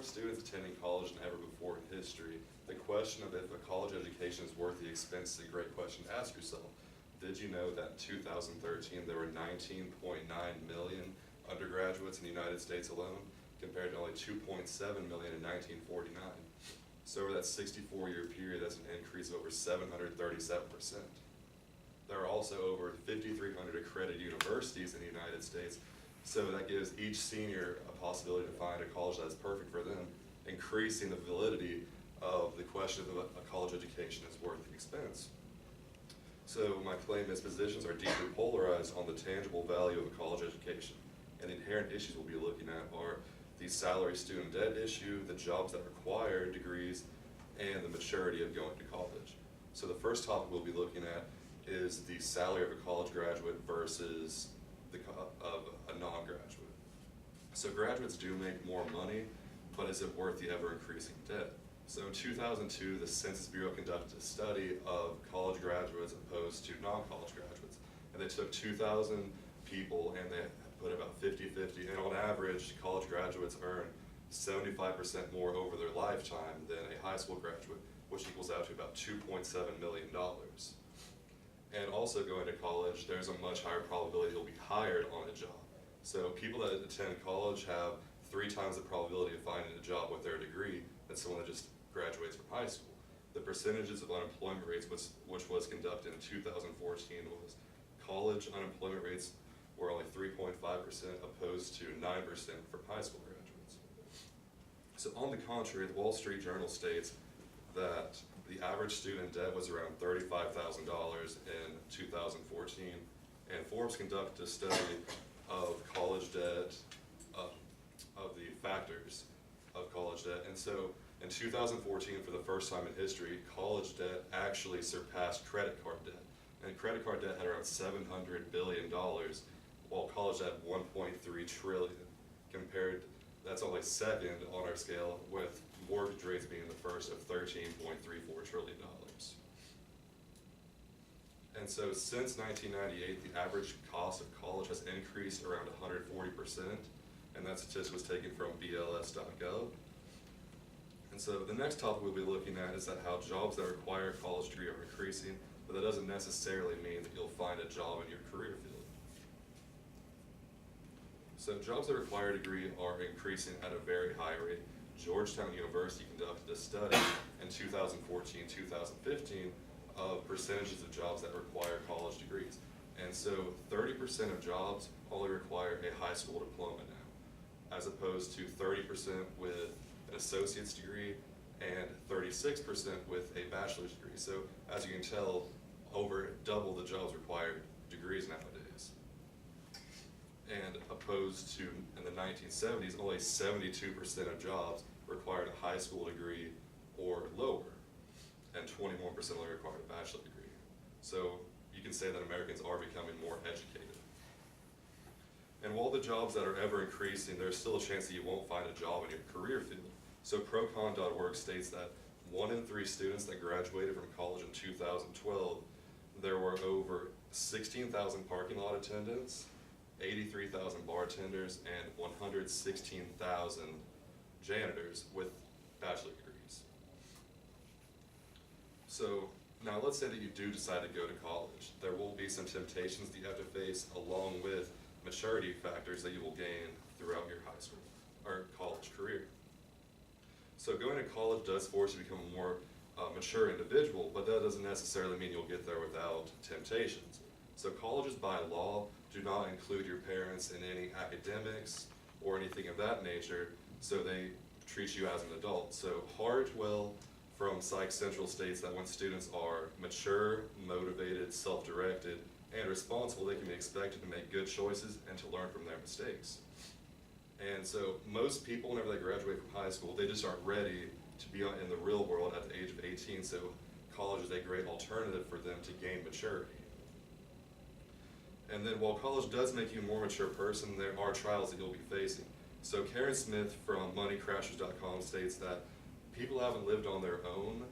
more students attending college than ever before in history, the question of if a college education is worth the expense is a great question to ask yourself. Did you know that in 2013 there were 19.9 million undergraduates in the United States alone, compared to only 2.7 million in 1949? So over that 64-year period, that's an increase of over 737%. There are also over 5,300 accredited universities in the United States, so that gives each senior a possibility to find a college that is perfect for them, increasing the validity of the question of a college education is worth the expense. So my claim is physicians are deeply polarized on the tangible value of a college education, and the inherent issues we'll be looking at are the salary student debt issue, the jobs that require degrees, and the maturity of going to college. So the first topic we'll be looking at is the salary of a college graduate versus of a non-graduate. So graduates do make more money, but is it worth the ever-increasing debt? So in 2002, the Census Bureau conducted a study of college graduates opposed to non-college graduates. And they took 2,000 people and they put about 50-50, and on average, college graduates earn 75% more over their lifetime than a high school graduate, which equals out to about $2.7 million. And also going to college, there's a much higher probability you'll be hired on a job. So people that attend college have 3 times the probability of finding a job with their degree than someone that just graduates from high school. The percentages of unemployment rates, which was conducted in 2014, was college unemployment rates were only 3.5% opposed to 9% from high school graduates. So on the contrary, the Wall Street Journal states that the average student debt was around $35,000 in 2014, and Forbes conducted a study of college debt, of the factors of college debt, and so in 2014, for the first time in history, college debt actually surpassed credit card debt, and credit card debt had around $700 billion, while college debt had 1.3 trillion. Compared, that's only second on our scale, with mortgage rates being the first of $13.34 trillion. And so since 1998, the average cost of college has increased around 140%, and that statistic was taken from BLS.gov. And so the next topic we'll be looking at is that how jobs that require a college degree are increasing, but that doesn't necessarily mean that you'll find a job in your career field. So jobs that require a degree are increasing at a very high rate. Georgetown University conducted a study in 2014-2015 of percentages of jobs that require college degrees. And so 30% of jobs only require a high school diploma now, as opposed to 30% with an associate's degree and 36% with a bachelor's degree. So as you can tell, over double the jobs require degrees nowadays. And opposed to in the 1970s, only 72% of jobs required a high school degree or lower, and 21% only required a bachelor's degree. So you can say that Americans are becoming more educated. And while the jobs that are ever increasing, there's still a chance that you won't find a job in your career field. So procon.org states that 1 in 3 students that graduated from college in 2012, there were over 16,000 parking lot attendants, 83,000 bartenders, and 116,000 janitors with bachelor degrees. So now let's say that you do decide to go to college. There will be some temptations that you have to face, along with maturity factors that you will gain throughout your high school or college career. So going to college does force you to become a more mature individual, but that doesn't necessarily mean you'll get there without temptations. So colleges by law do not include your parents in any academics or anything of that nature, so they treat you as an adult. So Hartwell from Psych Central states that when students are mature, motivated, self-directed, and responsible, they can be expected to make good choices and to learn from their mistakes. And so most people, whenever they graduate from high school, they just aren't ready to be in the real world at the age of 18, so college is a great alternative for them to gain maturity. And then while college does make you a more mature person, there are trials that you'll be facing. So Karen Smith from MoneyCrashers.com states that people who haven't lived on their own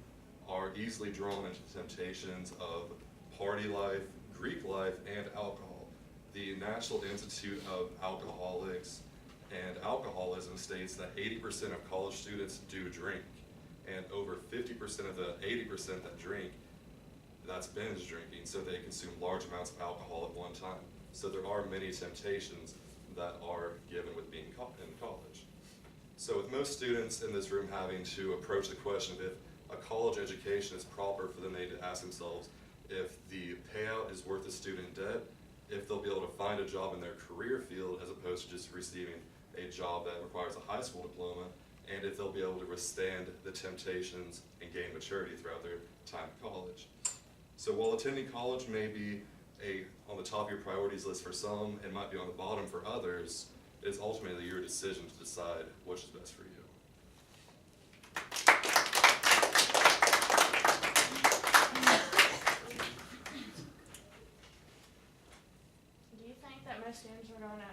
are easily drawn into the temptations of party life, Greek life, and alcohol. The National Institute of Alcoholics And alcoholism states that 80% of college students do drink, and over 50% of the 80% that drink, that's binge drinking, so they consume large amounts of alcohol at one time. So there are many temptations that are given with being in college. So with most students in this room having to approach the question of if a college education is proper for them, they need to ask themselves if the payout is worth the student debt, if they'll be able to find a job in their career field as opposed to just receiving a job that requires a high school diploma, and if they'll be able to withstand the temptations and gain maturity throughout their time at college. So while attending college may be on the top of your priorities list for some and might be on the bottom for others, it's ultimately your decision to decide which is best for you. Do you think that most students are going to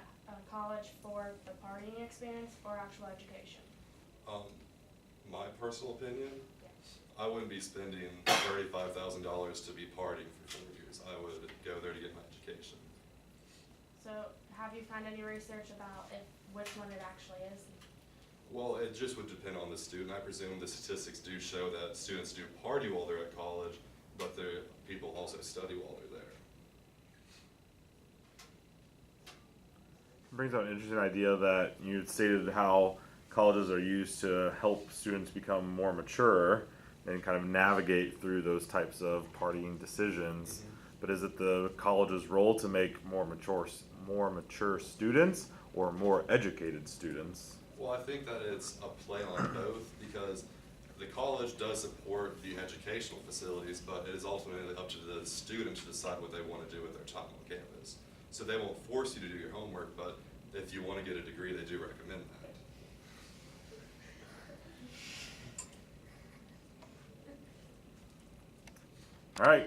college for the partying experience or actual education? My personal opinion, Yes. I wouldn't be spending $35,000 to be partying for 4 years. I would go there to get my education. So have you found any research about which one it actually is? Well, it just would depend on the student. I presume the statistics do show that students do party while they're at college, but people also study while they're there. Brings up an interesting idea that you had stated how colleges are used to help students become more mature and kind of navigate through those types of partying decisions. But is it the college's role to make more mature students or more educated students? Well, I think that it's a play on both, because the college does support the educational facilities, but it is ultimately up to the student to decide what they want to do with their time on campus. So they won't force you to do your homework, but if you want to get a degree, they do recommend that. All right.